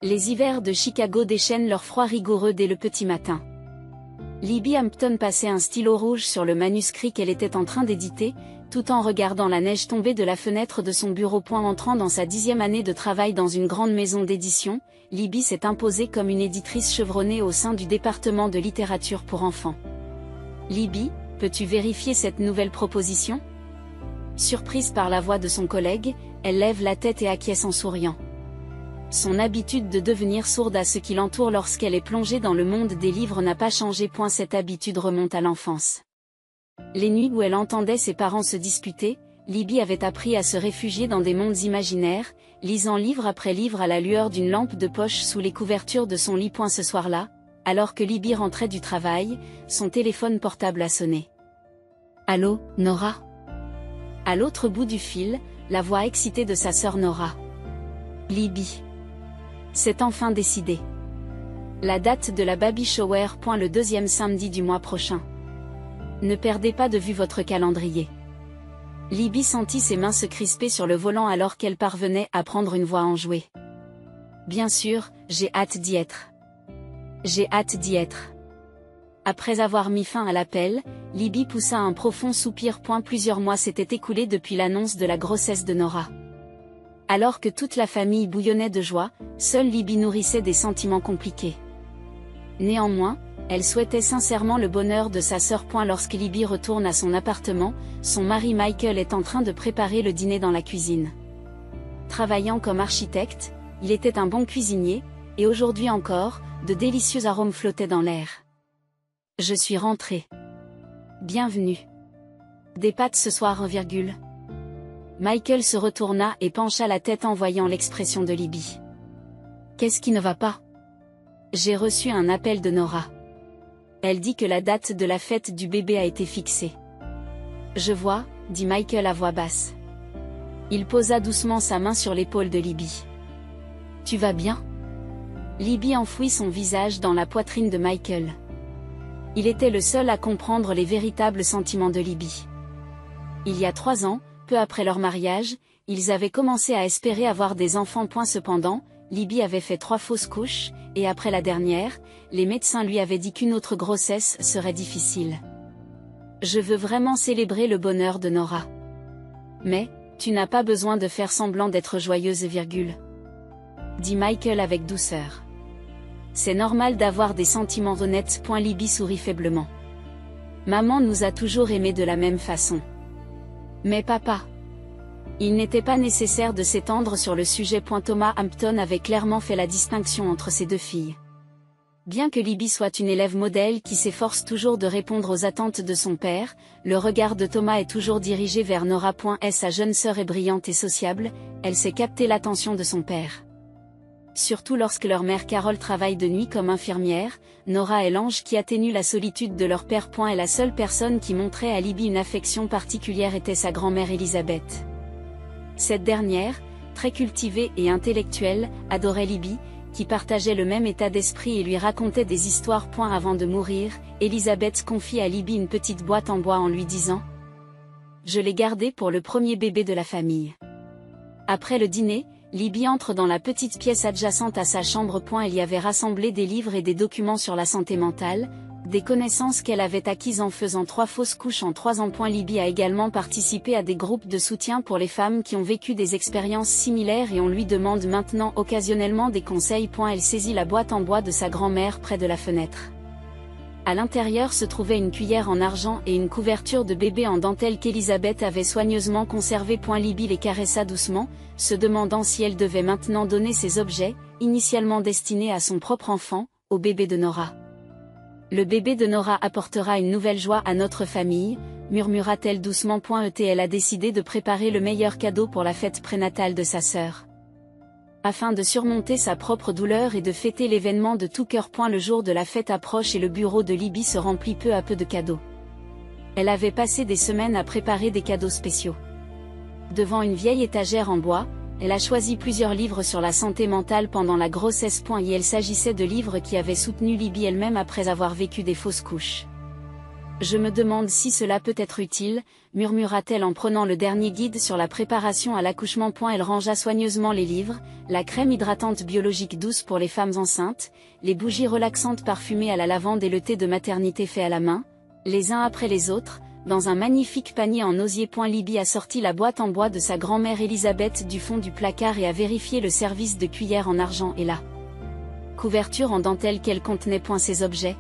Les hivers de Chicago déchaînent leur froid rigoureux dès le petit matin. Libby Hampton passait un stylo rouge sur le manuscrit qu'elle était en train d'éditer, tout en regardant la neige tomber de la fenêtre de son bureau. Entrant dans sa 10e année de travail dans une grande maison d'édition, Libby s'est imposée comme une éditrice chevronnée au sein du département de littérature pour enfants. Libby, peux-tu vérifier cette nouvelle proposition ? Surprise par la voix de son collègue, elle lève la tête et acquiesce en souriant. Son habitude de devenir sourde à ce qui l'entoure lorsqu'elle est plongée dans le monde des livres n'a pas changé. Cette habitude remonte à l'enfance. Les nuits où elle entendait ses parents se disputer, Libby avait appris à se réfugier dans des mondes imaginaires, lisant livre après livre à la lueur d'une lampe de poche sous les couvertures de son lit. Ce soir-là, alors que Libby rentrait du travail, son téléphone portable a sonné. « Allô, Nora ?» À l'autre bout du fil, la voix excitée de sa sœur Nora. « Libby. C'est enfin décidé. La date de la baby shower. Le 2e samedi du mois prochain. Ne perdez pas de vue votre calendrier. » Libby sentit ses mains se crisper sur le volant alors qu'elle parvenait à prendre une voix enjouée. « Bien sûr, j'ai hâte d'y être. J'ai hâte d'y être. » Après avoir mis fin à l'appel, Libby poussa un profond soupir. Plusieurs mois s'étaient écoulés depuis l'annonce de la grossesse de Nora. Alors que toute la famille bouillonnait de joie, seule Libby nourrissait des sentiments compliqués. Néanmoins, elle souhaitait sincèrement le bonheur de sa sœur. Lorsque Libby retourne à son appartement, son mari Michael est en train de préparer le dîner dans la cuisine. Travaillant comme architecte, il était un bon cuisinier, et aujourd'hui encore, de délicieux arômes flottaient dans l'air. « Je suis rentrée. Bienvenue. Des pâtes ce soir, Michael se retourna et pencha la tête en voyant l'expression de Libby. « Qu'est-ce qui ne va pas ? J'ai reçu un appel de Nora. Elle dit que la date de la fête du bébé a été fixée. »« Je vois, » dit Michael à voix basse. Il posa doucement sa main sur l'épaule de Libby. « Tu vas bien ?» Libby enfouit son visage dans la poitrine de Michael. Il était le seul à comprendre les véritables sentiments de Libby. Il y a 3 ans, peu après leur mariage, ils avaient commencé à espérer avoir des enfants. Cependant, Libby avait fait 3 fausses couches, et après la dernière, les médecins lui avaient dit qu'une autre grossesse serait difficile. « Je veux vraiment célébrer le bonheur de Nora. Mais, tu n'as pas besoin de faire semblant d'être joyeuse, dit Michael avec douceur. C'est normal d'avoir des sentiments honnêtes. Libby sourit faiblement. Maman nous a toujours aimés de la même façon. Mais papa. Il n'était pas nécessaire de s'étendre sur le sujet. Thomas Hampton avait clairement fait la distinction entre ces 2 filles. Bien que Libby soit une élève modèle qui s'efforce toujours de répondre aux attentes de son père, le regard de Thomas est toujours dirigé vers Nora. Sa jeune sœur est brillante et sociable, elle sait capter l'attention de son père. Surtout lorsque leur mère Carole travaille de nuit comme infirmière, Nora est l'ange qui atténue la solitude de leur père. Et la seule personne qui montrait à Libby une affection particulière était sa grand-mère Elizabeth. Cette dernière, très cultivée et intellectuelle, adorait Libby, qui partageait le même état d'esprit et lui racontait des histoires. Avant de mourir, Elizabeth confie à Libby une petite boîte en bois en lui disant « Je l'ai gardée pour le premier bébé de la famille. » Après le dîner, Libby entre dans la petite pièce adjacente à sa chambre. Elle y avait rassemblé des livres et des documents sur la santé mentale, des connaissances qu'elle avait acquises en faisant 3 fausses couches en 3 ans. Libby a également participé à des groupes de soutien pour les femmes qui ont vécu des expériences similaires et on lui demande maintenant occasionnellement des conseils. Elle saisit la boîte en bois de sa grand-mère près de la fenêtre. À l'intérieur se trouvait une cuillère en argent et une couverture de bébé en dentelle qu'Elizabeth avait soigneusement conservée. Libby les caressa doucement, se demandant si elle devait maintenant donner ces objets, initialement destinés à son propre enfant, au bébé de Nora. « Le bébé de Nora apportera une nouvelle joie à notre famille, » murmura-t-elle doucement. Elle a décidé de préparer le meilleur cadeau pour la fête prénatale de sa sœur. Afin de surmonter sa propre douleur et de fêter l'événement de tout cœur. Le jour de la fête approche et le bureau de Libby se remplit peu à peu de cadeaux. Elle avait passé des semaines à préparer des cadeaux spéciaux. Devant une vieille étagère en bois, elle a choisi plusieurs livres sur la santé mentale pendant la grossesse. Et il s'agissait de livres qui avaient soutenu Libby elle-même après avoir vécu des fausses couches. Je me demande si cela peut être utile, murmura-t-elle en prenant le dernier guide sur la préparation à l'accouchement. Elle rangea soigneusement les livres, la crème hydratante biologique douce pour les femmes enceintes, les bougies relaxantes parfumées à la lavande et le thé de maternité fait à la main, les uns après les autres, dans un magnifique panier en osier. Libby a sorti la boîte en bois de sa grand-mère Elisabeth du fond du placard et a vérifié le service de cuillère en argent et la couverture en dentelle qu'elle contenait. Ces objets,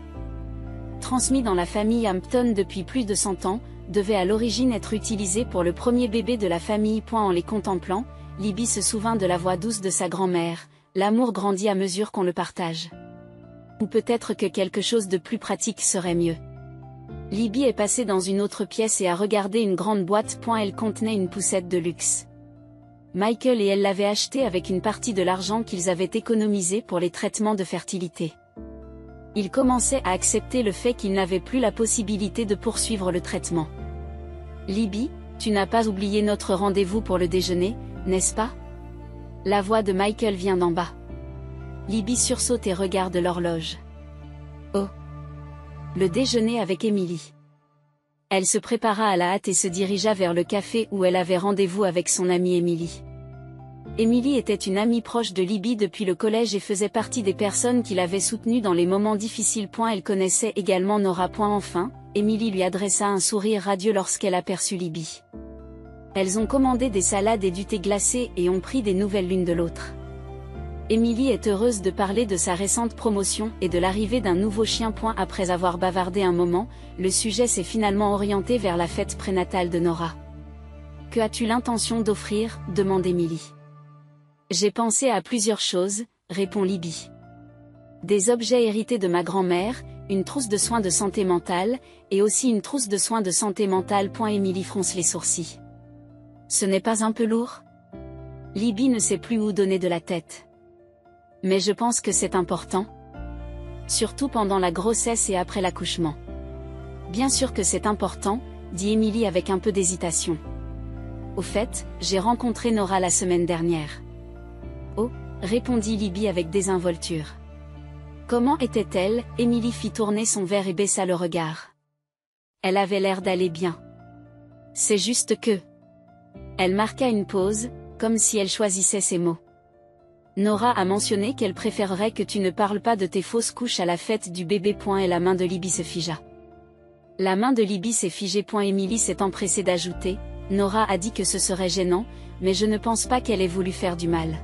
transmis dans la famille Hampton depuis plus de 100 ans, devaient à l'origine être utilisés pour le premier bébé de la famille. En les contemplant, Libby se souvint de la voix douce de sa grand-mère, l'amour grandit à mesure qu'on le partage. Ou peut-être que quelque chose de plus pratique serait mieux. Libby est passée dans une autre pièce et a regardé une grande boîte. Elle contenait une poussette de luxe. Michael et elle l'avaient achetée avec une partie de l'argent qu'ils avaient économisé pour les traitements de fertilité. Il commençait à accepter le fait qu'il n'avait plus la possibilité de poursuivre le traitement. Libby, tu n'as pas oublié notre rendez-vous pour le déjeuner, n'est-ce pas? La voix de Michael vient d'en bas. Libby sursaute et regarde l'horloge. Oh! Le déjeuner avec Emily. Elle se prépara à la hâte et se dirigea vers le café où elle avait rendez-vous avec son amie Emily. Emily était une amie proche de Libby depuis le collège et faisait partie des personnes qui l'avaient soutenue dans les moments difficiles. Elle connaissait également Nora. Enfin, Emily lui adressa un sourire radieux lorsqu'elle aperçut Libby. Elles ont commandé des salades et du thé glacé et ont pris des nouvelles l'une de l'autre. Emily est heureuse de parler de sa récente promotion et de l'arrivée d'un nouveau chien. Après avoir bavardé un moment, le sujet s'est finalement orienté vers la fête prénatale de Nora. Que as-tu l'intention d'offrir? Demande Emily. J'ai pensé à plusieurs choses, répond Libby. Des objets hérités de ma grand-mère, une trousse de soins de santé mentale, et aussi une trousse de soins de santé mentale. Emily fronce les sourcils. Ce n'est pas un peu lourd? Libby ne sait plus où donner de la tête. Mais je pense que c'est important. Surtout pendant la grossesse et après l'accouchement. Bien sûr que c'est important, dit Emily avec un peu d'hésitation. Au fait, j'ai rencontré Nora la semaine dernière. Oh, répondit Libby avec désinvolture. Comment était-elle? Emily fit tourner son verre et baissa le regard. Elle avait l'air d'aller bien. C'est juste que... Elle marqua une pause, comme si elle choisissait ses mots. Nora a mentionné qu'elle préférerait que tu ne parles pas de tes fausses couches à la fête du bébé. Et la main de Libby se figea. La main de Libby s'est figée. Emily s'est empressée d'ajouter, Nora a dit que ce serait gênant, mais je ne pense pas qu'elle ait voulu faire du mal.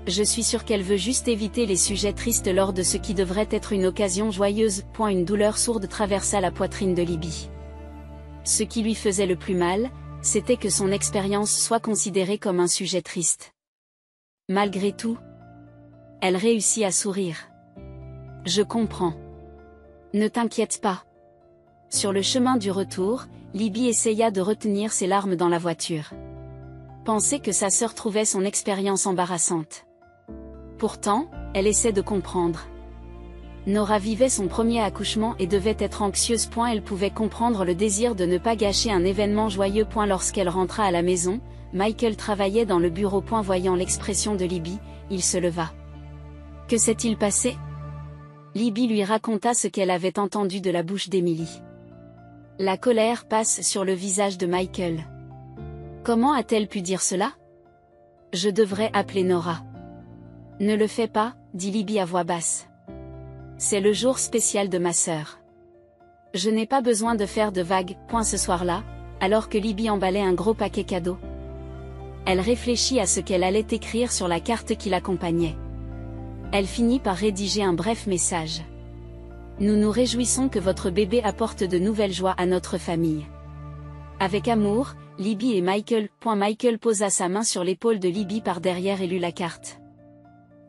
Je suis sûre qu'elle veut juste éviter les sujets tristes lors de ce qui devrait être une occasion joyeuse. Une douleur sourde traversa la poitrine de Libby. Ce qui lui faisait le plus mal, c'était que son expérience soit considérée comme un sujet triste. Malgré tout, elle réussit à sourire. Je comprends. Ne t'inquiète pas. Sur le chemin du retour, Libby essaya de retenir ses larmes dans la voiture. Pensait que sa sœur trouvait son expérience embarrassante. Pourtant, elle essaie de comprendre. Nora vivait son premier accouchement et devait être anxieuse. Elle pouvait comprendre le désir de ne pas gâcher un événement joyeux. Lorsqu'elle rentra à la maison, Michael travaillait dans le bureau. Voyant l'expression de Libby, il se leva. Que s'est-il passé? Libby lui raconta ce qu'elle avait entendu de la bouche d'Emily. La colère passe sur le visage de Michael. Comment a-t-elle pu dire cela? Je devrais appeler Nora. Ne le fais pas, dit Libby à voix basse. C'est le jour spécial de ma sœur. Je n'ai pas besoin de faire de vagues. Ce soir-là, alors que Libby emballait un gros paquet cadeau. Elle réfléchit à ce qu'elle allait écrire sur la carte qui l'accompagnait. Elle finit par rédiger un bref message. Nous nous réjouissons que votre bébé apporte de nouvelles joies à notre famille. Avec amour, Libby et Michael. Michael posa sa main sur l'épaule de Libby par derrière et lut la carte.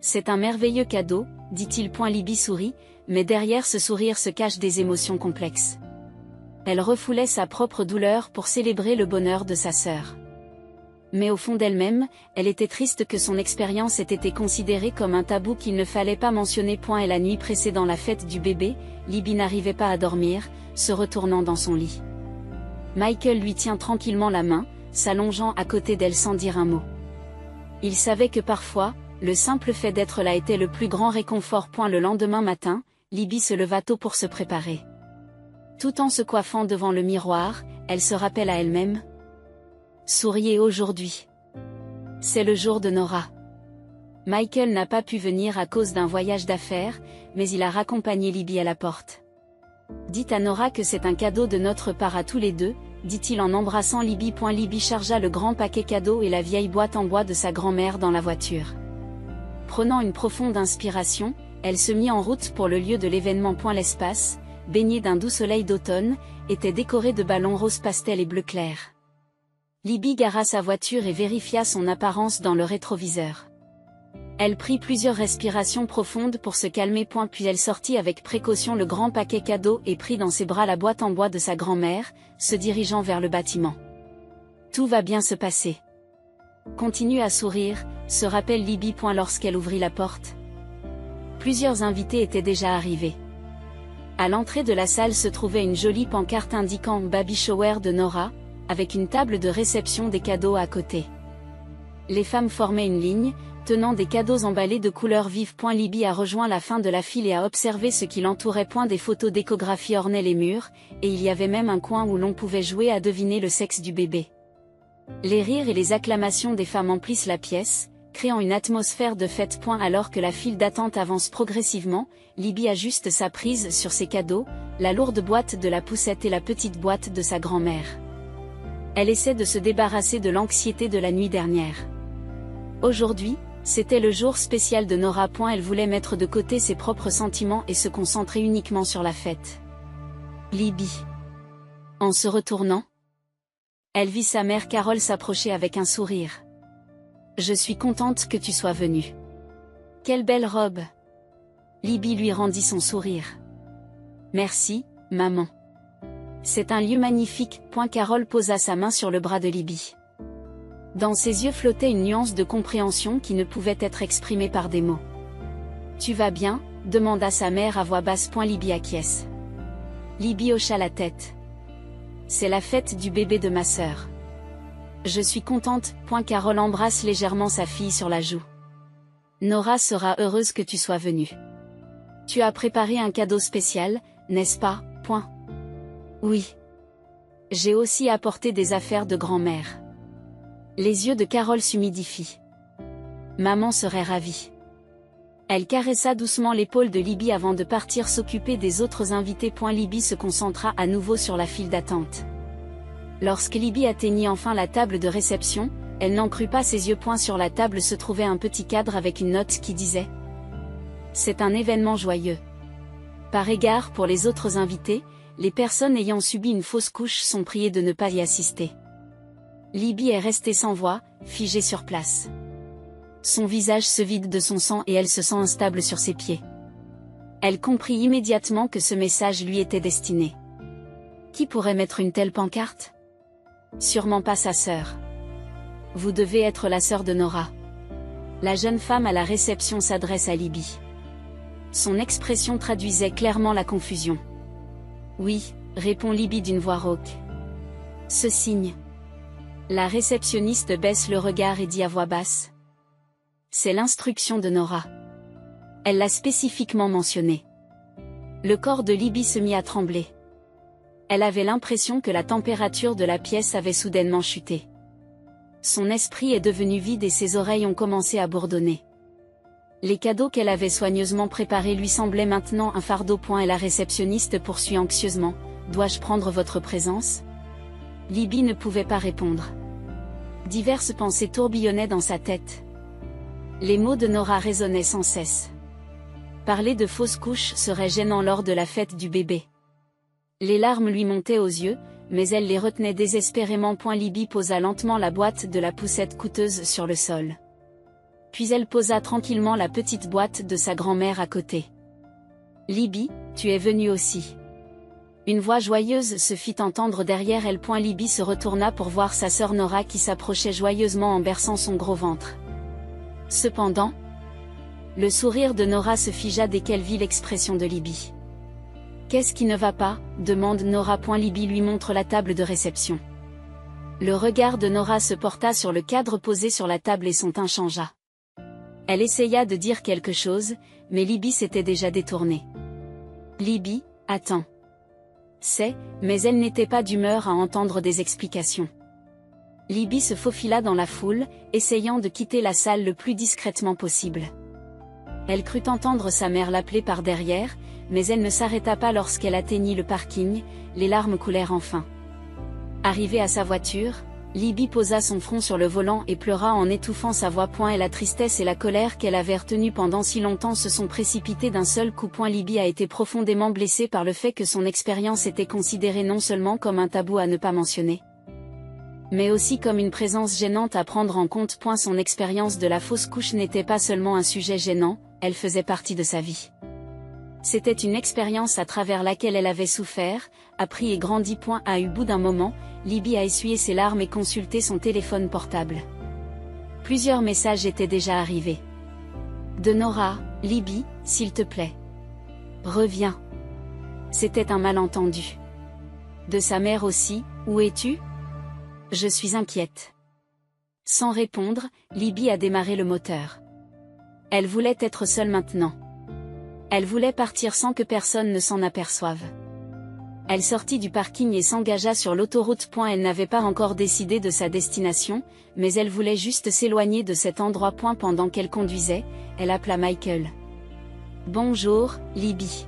C'est un merveilleux cadeau, dit-il. Libby sourit, mais derrière ce sourire se cachent des émotions complexes. Elle refoulait sa propre douleur pour célébrer le bonheur de sa sœur. Mais au fond d'elle-même, elle était triste que son expérience ait été considérée comme un tabou qu'il ne fallait pas mentionner. Et la nuit précédant la fête du bébé, Libby n'arrivait pas à dormir, se retournant dans son lit. Michael lui tient tranquillement la main, s'allongeant à côté d'elle sans dire un mot. Il savait que parfois, le simple fait d'être là était le plus grand réconfort. Le lendemain matin, Libby se leva tôt pour se préparer. Tout en se coiffant devant le miroir, elle se rappelle à elle-même. Souriez aujourd'hui. C'est le jour de Nora. Michael n'a pas pu venir à cause d'un voyage d'affaires, mais il a raccompagné Libby à la porte. Dites à Nora que c'est un cadeau de notre part à tous les deux, dit-il en embrassant Libby. Libby chargea le grand paquet cadeau et la vieille boîte en bois de sa grand-mère dans la voiture. Prenant une profonde inspiration, elle se mit en route pour le lieu de l'événement. L'espace, baigné d'un doux soleil d'automne, était décoré de ballons rose pastel et bleu clair. Libby gara sa voiture et vérifia son apparence dans le rétroviseur. Elle prit plusieurs respirations profondes pour se calmer. Puis elle sortit avec précaution le grand paquet cadeau et prit dans ses bras la boîte en bois de sa grand-mère, se dirigeant vers le bâtiment. Tout va bien se passer. Continue à sourire, se rappelle Libby. Lorsqu'elle ouvrit la porte. Plusieurs invités étaient déjà arrivés. À l'entrée de la salle se trouvait une jolie pancarte indiquant Baby Shower de Nora, avec une table de réception des cadeaux à côté. Les femmes formaient une ligne, tenant des cadeaux emballés de couleurs vives. Libby a rejoint la fin de la file et a observé ce qui l'entourait. Des photos d'échographie ornaient les murs, et il y avait même un coin où l'on pouvait jouer à deviner le sexe du bébé. Les rires et les acclamations des femmes emplissent la pièce, créant une atmosphère de fête. Alors que la file d'attente avance progressivement, Libby ajuste sa prise sur ses cadeaux, la lourde boîte de la poussette et la petite boîte de sa grand-mère. Elle essaie de se débarrasser de l'anxiété de la nuit dernière. Aujourd'hui, c'était le jour spécial de Nora. Elle voulait mettre de côté ses propres sentiments et se concentrer uniquement sur la fête. Libby. En se retournant, elle vit sa mère Carole s'approcher avec un sourire. Je suis contente que tu sois venue. Quelle belle robe. Libby lui rendit son sourire. Merci, maman. C'est un lieu magnifique. Carole posa sa main sur le bras de Libby. Dans ses yeux flottait une nuance de compréhension qui ne pouvait être exprimée par des mots. Tu vas bien, demanda sa mère à voix basse. Libby acquiesce. Libby hocha la tête. C'est la fête du bébé de ma sœur. Je suis contente. Carole embrasse légèrement sa fille sur la joue. Nora sera heureuse que tu sois venue. Tu as préparé un cadeau spécial, n'est-ce pas? Oui. J'ai aussi apporté des affaires de grand-mère. Les yeux de Carole s'humidifient. Maman serait ravie. Elle caressa doucement l'épaule de Libby avant de partir s'occuper des autres invités. Libby se concentra à nouveau sur la file d'attente. Lorsque Libby atteignit enfin la table de réception, elle n'en crut pas ses yeux. Sur la table se trouvait un petit cadre avec une note qui disait « C'est un événement joyeux. Par égard pour les autres invités, les personnes ayant subi une fausse couche sont priées de ne pas y assister. » Libby est restée sans voix, figée sur place. Son visage se vide de son sang et elle se sent instable sur ses pieds. Elle comprit immédiatement que ce message lui était destiné. Qui pourrait mettre une telle pancarte? Sûrement pas sa sœur. Vous devez être la sœur de Nora. La jeune femme à la réception s'adresse à Libby. Son expression traduisait clairement la confusion. Oui, répond Libby d'une voix rauque. Ce signe. La réceptionniste baisse le regard et dit à voix basse. C'est l'instruction de Nora. Elle l'a spécifiquement mentionné. Le corps de Libby se mit à trembler. Elle avait l'impression que la température de la pièce avait soudainement chuté. Son esprit est devenu vide et ses oreilles ont commencé à bourdonner. Les cadeaux qu'elle avait soigneusement préparés lui semblaient maintenant un fardeau. Et la réceptionniste poursuit anxieusement. Dois-je prendre votre présence? Libby ne pouvait pas répondre. Diverses pensées tourbillonnaient dans sa tête. Les mots de Nora résonnaient sans cesse. Parler de fausse couche serait gênant lors de la fête du bébé. Les larmes lui montaient aux yeux, mais elle les retenait désespérément. Libby posa lentement la boîte de la poussette coûteuse sur le sol. Puis elle posa tranquillement la petite boîte de sa grand-mère à côté. Libby, tu es venue aussi. Une voix joyeuse se fit entendre derrière elle. Libby se retourna pour voir sa sœur Nora qui s'approchait joyeusement en berçant son gros ventre. Cependant, le sourire de Nora se figea dès qu'elle vit l'expression de Libby. Qu'est-ce qui ne va pas? Demande Nora. Libby lui montre la table de réception. Le regard de Nora se porta sur le cadre posé sur la table et son teint changea. Elle essaya de dire quelque chose, mais Libby s'était déjà détournée. Libby, attends. mais elle n'était pas d'humeur à entendre des explications. Libby se faufila dans la foule, essayant de quitter la salle le plus discrètement possible. Elle crut entendre sa mère l'appeler par derrière, mais elle ne s'arrêta pas lorsqu'elle atteignit le parking, les larmes coulèrent enfin. Arrivée à sa voiture, Libby posa son front sur le volant et pleura en étouffant sa voix. Et la tristesse et la colère qu'elle avait retenues pendant si longtemps se sont précipitées d'un seul coup. Libby a été profondément blessée par le fait que son expérience était considérée non seulement comme un tabou à ne pas mentionner, mais aussi comme une présence gênante à prendre en compte. Son expérience de la fausse couche n'était pas seulement un sujet gênant, elle faisait partie de sa vie. C'était une expérience à travers laquelle elle avait souffert, appris et grandi. À bout d'un moment, Libby a essuyé ses larmes et consulté son téléphone portable. Plusieurs messages étaient déjà arrivés. De Nora: Libby, s'il te plaît, reviens. C'était un malentendu. De sa mère aussi: où es-tu? Je suis inquiète. Sans répondre, Libby a démarré le moteur. Elle voulait être seule maintenant. Elle voulait partir sans que personne ne s'en aperçoive. Elle sortit du parking et s'engagea sur l'autoroute. Elle n'avait pas encore décidé de sa destination, mais elle voulait juste s'éloigner de cet endroit. Pendant qu'elle conduisait, elle appela Michael. Bonjour, Libby.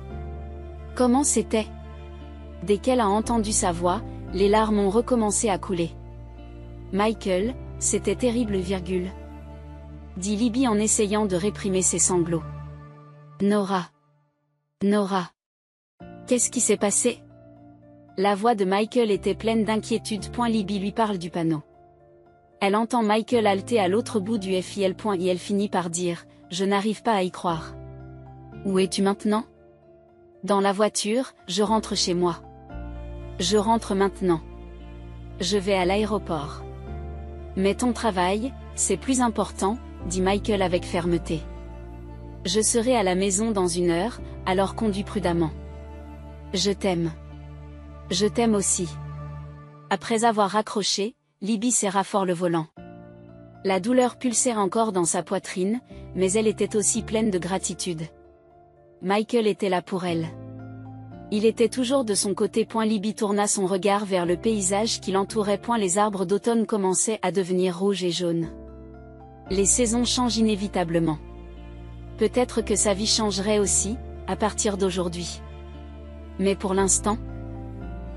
Comment c'était? Dès qu'elle a entendu sa voix, les larmes ont recommencé à couler. Michael, c'était terrible, dit Libby en essayant de réprimer ses sanglots. Nora. Nora. Qu'est-ce qui s'est passé? La voix de Michael était pleine d'inquiétude. Libby lui parle du panneau. Elle entend Michael halter à l'autre bout du fil. Et elle finit par dire: je n'arrive pas à y croire. Où es-tu maintenant? Dans la voiture, je rentre chez moi. Je rentre maintenant. Je vais à l'aéroport. Mais ton travail, c'est plus important, dit Michael avec fermeté. Je serai à la maison dans 1 heure, alors conduis prudemment. Je t'aime. Je t'aime aussi. Après avoir raccroché, Libby serra fort le volant. La douleur pulsait encore dans sa poitrine, mais elle était aussi pleine de gratitude. Michael était là pour elle. Il était toujours de son côté. Libby tourna son regard vers le paysage qui l'entourait. Les arbres d'automne commençaient à devenir rouges et jaunes. Les saisons changent inévitablement. Peut-être que sa vie changerait aussi, à partir d'aujourd'hui. Mais pour l'instant,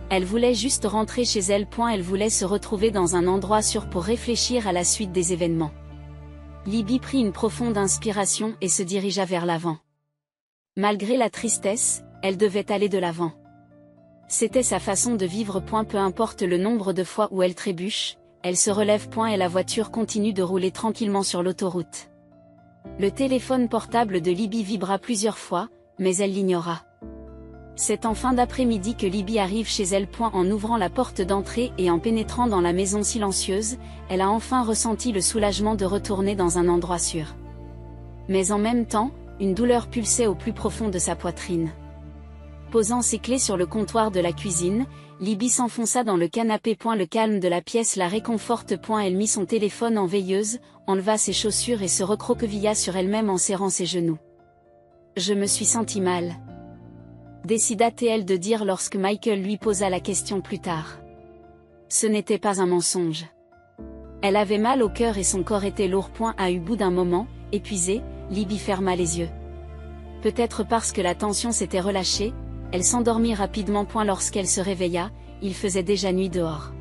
elle voulait juste rentrer chez elle. Elle voulait se retrouver dans un endroit sûr pour réfléchir à la suite des événements. Libby prit une profonde inspiration et se dirigea vers l'avant. Malgré la tristesse, elle devait aller de l'avant. C'était sa façon de vivre. Peu importe le nombre de fois où elle trébuche, elle se relève. Et la voiture continue de rouler tranquillement sur l'autoroute. Le téléphone portable de Libby vibra plusieurs fois, mais elle l'ignora. C'est en fin d'après-midi que Libby arrive chez elle. En ouvrant la porte d'entrée et en pénétrant dans la maison silencieuse, elle a enfin ressenti le soulagement de retourner dans un endroit sûr. Mais en même temps, une douleur pulsait au plus profond de sa poitrine. Posant ses clés sur le comptoir de la cuisine, Libby s'enfonça dans le canapé. Le calme de la pièce la réconforte. Elle mit son téléphone en veilleuse, enleva ses chaussures et se recroquevilla sur elle-même en serrant ses genoux. Je me suis sentie mal, décida-t-elle de dire lorsque Michael lui posa la question plus tard. Ce n'était pas un mensonge. Elle avait mal au cœur et son corps était lourd. À bout d'un moment, épuisée, Libby ferma les yeux. Peut-être parce que la tension s'était relâchée, elle s'endormit rapidement. Lorsqu'elle se réveilla, il faisait déjà nuit dehors.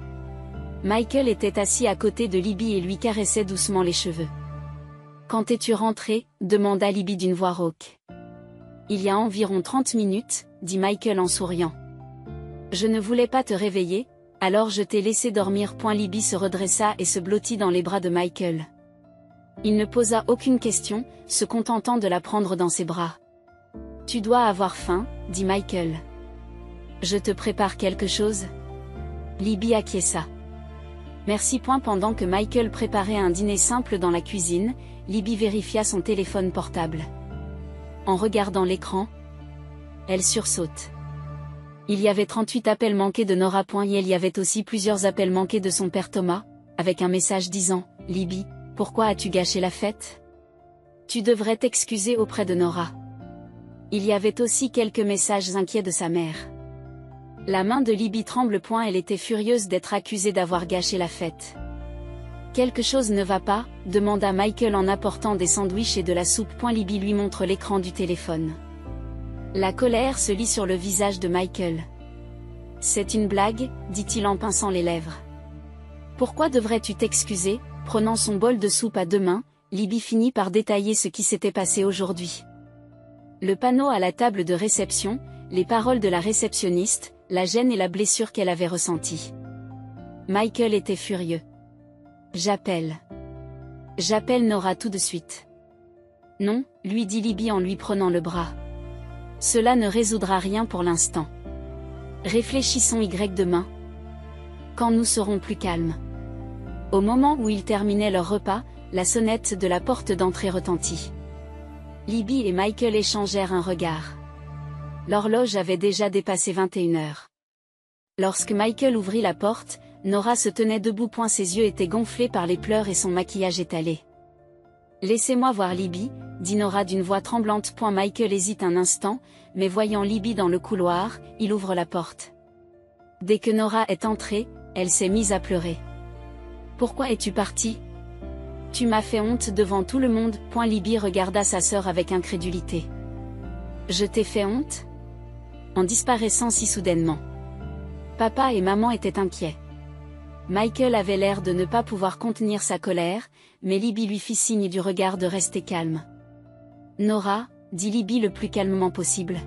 Michael était assis à côté de Libby et lui caressait doucement les cheveux. Quand es-tu rentrée? Demanda Libby d'une voix rauque. Il y a environ 30 minutes, dit Michael en souriant. Je ne voulais pas te réveiller, alors je t'ai laissé dormir. Libby se redressa et se blottit dans les bras de Michael. Il ne posa aucune question, se contentant de la prendre dans ses bras. Tu dois avoir faim, dit Michael. Je te prépare quelque chose? Libby acquiesça. Merci. Pendant que Michael préparait un dîner simple dans la cuisine, Libby vérifia son téléphone portable. En regardant l'écran, elle sursaute. Il y avait 38 appels manqués de Nora. Et il y avait aussi plusieurs appels manqués de son père Thomas, avec un message disant: Libby, pourquoi as-tu gâché la fête? Tu devrais t'excuser auprès de Nora. Il y avait aussi quelques messages inquiets de sa mère. La main de Libby tremble. Elle était furieuse d'être accusée d'avoir gâché la fête. Quelque chose ne va pas, demanda Michael en apportant des sandwichs et de la soupe. Libby lui montre l'écran du téléphone. La colère se lit sur le visage de Michael. C'est une blague, dit-il en pinçant les lèvres. Pourquoi devrais-tu t'excuser? Prenant son bol de soupe à deux mains, Libby finit par détailler ce qui s'était passé aujourd'hui. Le panneau à la table de réception, les paroles de la réceptionniste, la gêne et la blessure qu'elle avait ressentie. Michael était furieux. J'appelle Nora tout de suite. Non, lui dit Libby en lui prenant le bras. Cela ne résoudra rien pour l'instant. Réfléchissons demain. Quand nous serons plus calmes. Au moment où ils terminaient leur repas, la sonnette de la porte d'entrée retentit. Libby et Michael échangèrent un regard. L'horloge avait déjà dépassé 21 heures. Lorsque Michael ouvrit la porte, Nora se tenait debout. Ses yeux étaient gonflés par les pleurs et son maquillage étalé. Laissez-moi voir Libby, dit Nora d'une voix tremblante. Michael hésite un instant, mais voyant Libby dans le couloir, il ouvre la porte. Dès que Nora est entrée, elle s'est mise à pleurer. Pourquoi es-tu partie? Tu m'as fait honte devant tout le monde. Libby regarda sa sœur avec incrédulité. Je t'ai fait honte? En disparaissant si soudainement. Papa et maman étaient inquiets. Michael avait l'air de ne pas pouvoir contenir sa colère, mais Libby lui fit signe du regard de rester calme. Nora, dit Libby le plus calmement possible.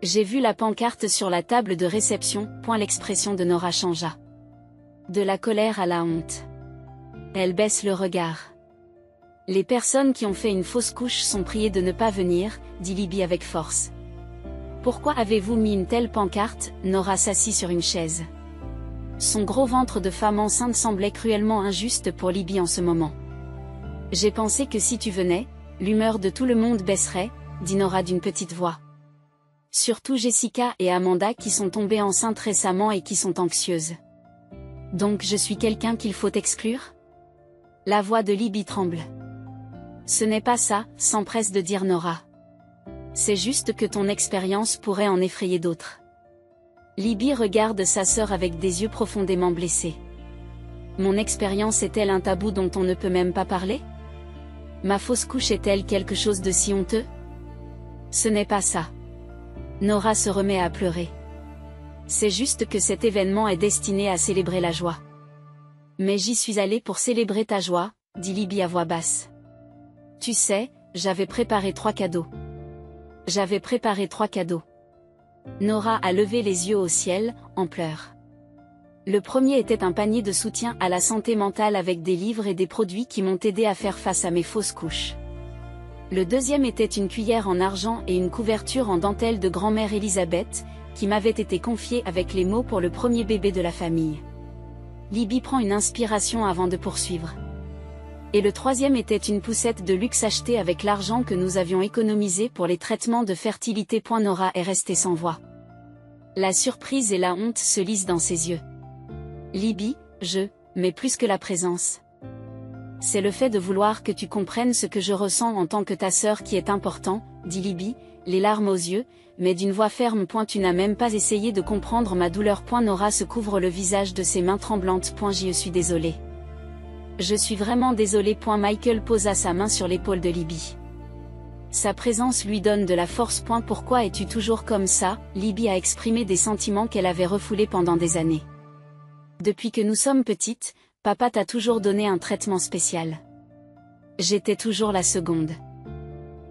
J'ai vu la pancarte sur la table de réception. L'expression de Nora changea. De la colère à la honte. Elle baisse le regard. Les personnes qui ont fait une fausse couche sont priées de ne pas venir, dit Libby avec force. Pourquoi avez-vous mis une telle pancarte? Nora s'assit sur une chaise. Son gros ventre de femme enceinte semblait cruellement injuste pour Libby en ce moment. J'ai pensé que si tu venais, l'humeur de tout le monde baisserait, dit Nora d'une petite voix. Surtout Jessica et Amanda qui sont tombées enceintes récemment et qui sont anxieuses. Donc je suis quelqu'un qu'il faut exclure? La voix de Libby tremble. Ce n'est pas ça, s'empresse de dire Nora. C'est juste que ton expérience pourrait en effrayer d'autres. Libby regarde sa sœur avec des yeux profondément blessés. Mon expérience est-elle un tabou dont on ne peut même pas parler? Ma fausse couche est-elle quelque chose de si honteux? Ce n'est pas ça. Nora se remet à pleurer. C'est juste que cet événement est destiné à célébrer la joie. Mais j'y suis allée pour célébrer ta joie, dit Libby à voix basse. Tu sais, j'avais préparé 3 cadeaux. J'avais préparé 3 cadeaux. Nora a levé les yeux au ciel, en pleurs. Le premier était un panier de soutien à la santé mentale avec des livres et des produits qui m'ont aidé à faire face à mes fausses couches. Le deuxième était une cuillère en argent et une couverture en dentelle de grand-mère Elisabeth, qui m'avait été confiée avec les mots pour le premier bébé de la famille. Libby prend une inspiration avant de poursuivre. Et le troisième était une poussette de luxe achetée avec l'argent que nous avions économisé pour les traitements de fertilité. Nora est restée sans voix. La surprise et la honte se lisent dans ses yeux. Libby, mais plus que la présence. C'est le fait de vouloir que tu comprennes ce que je ressens en tant que ta sœur qui est important, dit Libby, les larmes aux yeux, mais d'une voix ferme. Tu n'as même pas essayé de comprendre ma douleur. Nora se couvre le visage de ses mains tremblantes. Je suis désolée. Je suis vraiment désolée. Michael posa sa main sur l'épaule de Libby. Sa présence lui donne de la force. Pourquoi es-tu toujours comme ça? Libby a exprimé des sentiments qu'elle avait refoulés pendant des années. Depuis que nous sommes petites, papa t'a toujours donné un traitement spécial. J'étais toujours la seconde.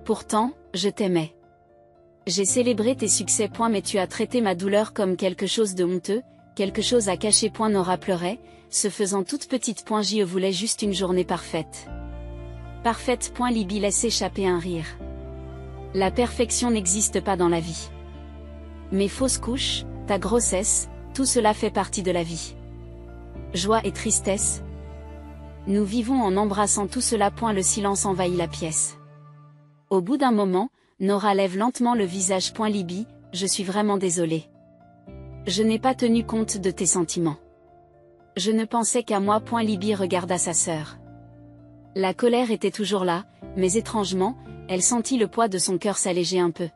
Pourtant, je t'aimais. J'ai célébré tes succès. Mais tu as traité ma douleur comme quelque chose de honteux, quelque chose à cacher. Nora pleurait, se faisant toute petite. Je voulais juste une journée parfaite. Parfaite. Libby laisse échapper un rire. La perfection n'existe pas dans la vie. Mes fausses couches, ta grossesse, tout cela fait partie de la vie. Joie et tristesse. Nous vivons en embrassant tout cela. Le silence envahit la pièce. Au bout d'un moment, Nora lève lentement le visage. Libby, je suis vraiment désolée. Je n'ai pas tenu compte de tes sentiments. Je ne pensais qu'à moi. Libby regarda sa sœur. La colère était toujours là, mais étrangement, elle sentit le poids de son cœur s'alléger un peu.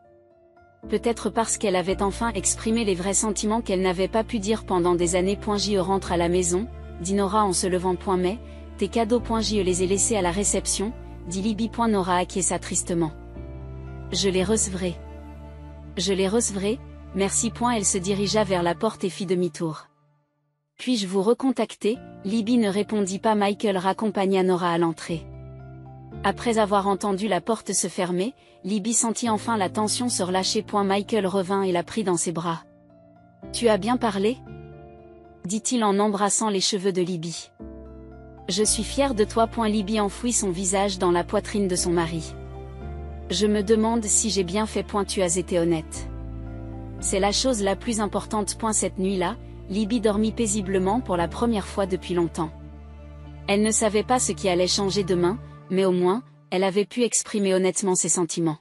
Peut-être parce qu'elle avait enfin exprimé les vrais sentiments qu'elle n'avait pas pu dire pendant des années. J.E. rentre à la maison, dit Nora en se levant. Mais, tes cadeaux. J.E. les ai laissés à la réception, dit Libby. Nora acquiesça tristement. Je les recevrai. Je les recevrai, merci. Elle se dirigea vers la porte et fit demi-tour. Puis-je vous recontacter? Libby ne répondit pas. Michael raccompagna Nora à l'entrée. Après avoir entendu la porte se fermer, Libby sentit enfin la tension se relâcher. Michael revint et la prit dans ses bras. Tu as bien parlé? Dit-il en embrassant les cheveux de Libby. Je suis fier de toi. Libby enfouit son visage dans la poitrine de son mari. Je me demande si j'ai bien fait. Tu as été honnête. C'est la chose la plus importante. Cette nuit-là, Libby dormit paisiblement pour la première fois depuis longtemps. Elle ne savait pas ce qui allait changer demain, mais au moins, elle avait pu exprimer honnêtement ses sentiments.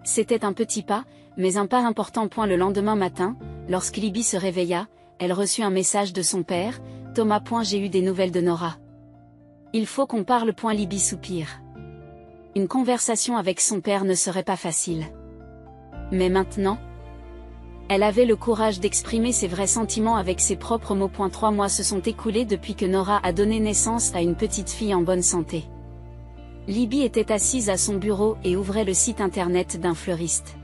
C'était un petit pas, mais un pas important. Le lendemain matin, lorsque Libby se réveilla, elle reçut un message de son père, Thomas. J'ai eu des nouvelles de Nora. Il faut qu'on parle. Libby soupire. Une conversation avec son père ne serait pas facile. Mais maintenant, elle avait le courage d'exprimer ses vrais sentiments avec ses propres mots. 3 mois se sont écoulés depuis que Nora a donné naissance à une petite fille en bonne santé. Libby était assise à son bureau et ouvrait le site internet d'un fleuriste.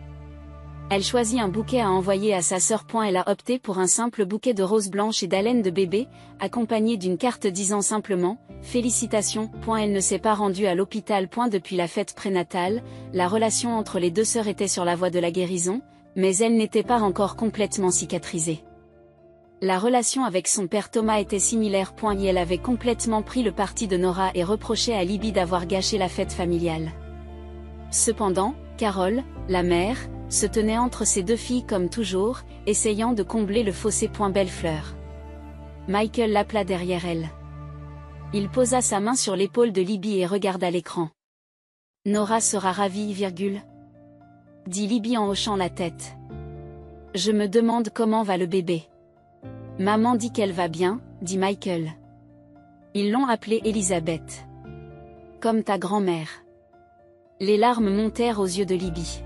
Elle choisit un bouquet à envoyer à sa sœur. Elle a opté pour un simple bouquet de roses blanches et d'haleine de bébé, accompagné d'une carte disant simplement « Félicitations ». Elle ne s'est pas rendue à l'hôpital. Depuis la fête prénatale, la relation entre les deux sœurs était sur la voie de la guérison, mais elle n'était pas encore complètement cicatrisée. La relation avec son père Thomas était similaire. Et elle avait complètement pris le parti de Nora et reprochait à Libby d'avoir gâché la fête familiale. Cependant, Carol, la mère, se tenait entre ses deux filles comme toujours, essayant de combler le fossé. Belle fleur. Michael l'appela derrière elle. Il posa sa main sur l'épaule de Libby et regarda l'écran. Nora sera ravie, dit Libby en hochant la tête. Je me demande comment va le bébé. Maman dit qu'elle va bien, dit Michael. Ils l'ont appelée Elisabeth. Comme ta grand-mère. Les larmes montèrent aux yeux de Libby.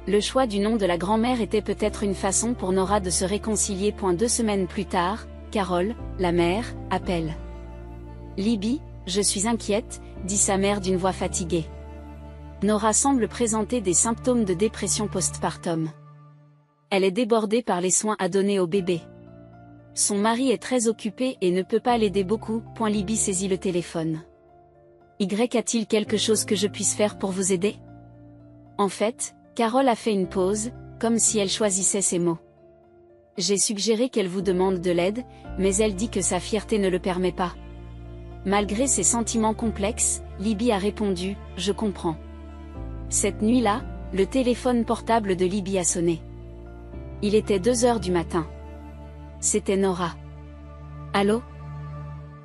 Le choix du nom de la grand-mère était peut-être une façon pour Nora de se réconcilier. 2 semaines plus tard, Carol, la mère, appelle. Libby, je suis inquiète, dit sa mère d'une voix fatiguée. Nora semble présenter des symptômes de dépression postpartum. Elle est débordée par les soins à donner au bébé. Son mari est très occupé et ne peut pas l'aider beaucoup. Libby saisit le téléphone. A-t-il quelque chose que je puisse faire pour vous aider? En fait, Carol a fait une pause, comme si elle choisissait ses mots. J'ai suggéré qu'elle vous demande de l'aide, mais elle dit que sa fierté ne le permet pas. Malgré ses sentiments complexes, Libby a répondu, je comprends. Cette nuit-là, le téléphone portable de Libby a sonné. Il était 2 heures du matin. C'était Nora. Allô?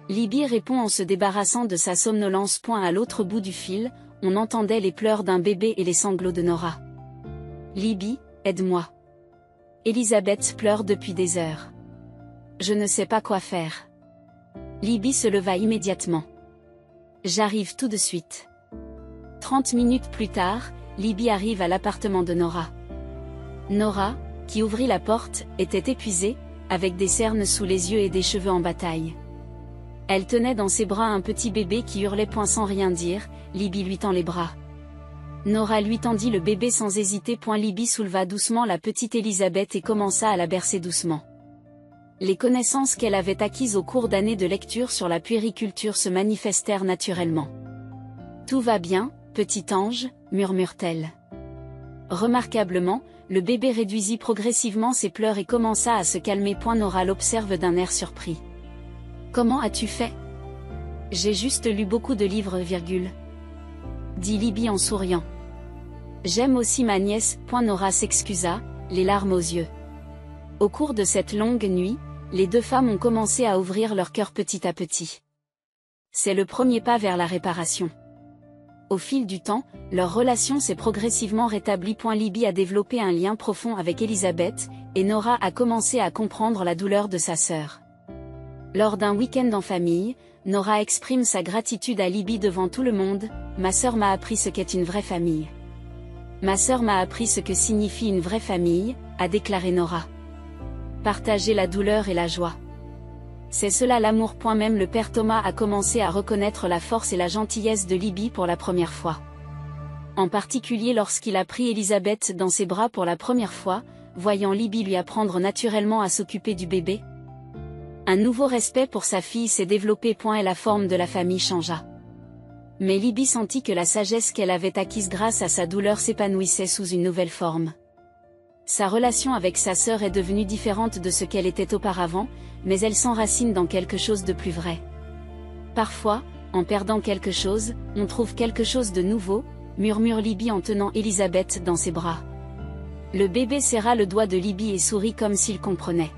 Libby répond en se débarrassant de sa somnolence. À l'autre bout du fil, on entendait les pleurs d'un bébé et les sanglots de Nora. Libby, aide-moi. Elisabeth pleure depuis des heures. Je ne sais pas quoi faire. Libby se leva immédiatement. J'arrive tout de suite. 30 minutes plus tard, Libby arrive à l'appartement de Nora. Nora, qui ouvrit la porte, était épuisée, avec des cernes sous les yeux et des cheveux en bataille. Elle tenait dans ses bras un petit bébé qui hurlait sans rien dire. Libby lui tend les bras. Nora lui tendit le bébé sans hésiter. Libby souleva doucement la petite Elisabeth et commença à la bercer doucement. Les connaissances qu'elle avait acquises au cours d'années de lecture sur la puériculture se manifestèrent naturellement. Tout va bien, petit ange, murmure-t-elle. Remarquablement, le bébé réduisit progressivement ses pleurs et commença à se calmer. Nora l'observe d'un air surpris. Comment as-tu fait? J'ai juste lu beaucoup de livres, dit Libby en souriant. J'aime aussi ma nièce. Nora s'excusa, les larmes aux yeux. Au cours de cette longue nuit, les deux femmes ont commencé à ouvrir leur cœur petit à petit. C'est le premier pas vers la réparation. Au fil du temps, leur relation s'est progressivement rétablie. Libby a développé un lien profond avec Elisabeth, et Nora a commencé à comprendre la douleur de sa sœur. Lors d'un week-end en famille, Nora exprime sa gratitude à Libby devant tout le monde. Ma sœur m'a appris ce qu'est une vraie famille. Ma sœur m'a appris ce que signifie une vraie famille, a déclaré Nora. Partager la douleur et la joie. C'est cela l'amour. Même le père Thomas a commencé à reconnaître la force et la gentillesse de Libby pour la première fois. En particulier lorsqu'il a pris Elisabeth dans ses bras pour la première fois, voyant Libby lui apprendre naturellement à s'occuper du bébé. Un nouveau respect pour sa fille s'est développé. Et la forme de la famille changea. Mais Libby sentit que la sagesse qu'elle avait acquise grâce à sa douleur s'épanouissait sous une nouvelle forme. Sa relation avec sa sœur est devenue différente de ce qu'elle était auparavant, mais elle s'enracine dans quelque chose de plus vrai. Parfois, en perdant quelque chose, on trouve quelque chose de nouveau, murmure Libby en tenant Elisabeth dans ses bras. Le bébé serra le doigt de Libby et sourit comme s'il comprenait.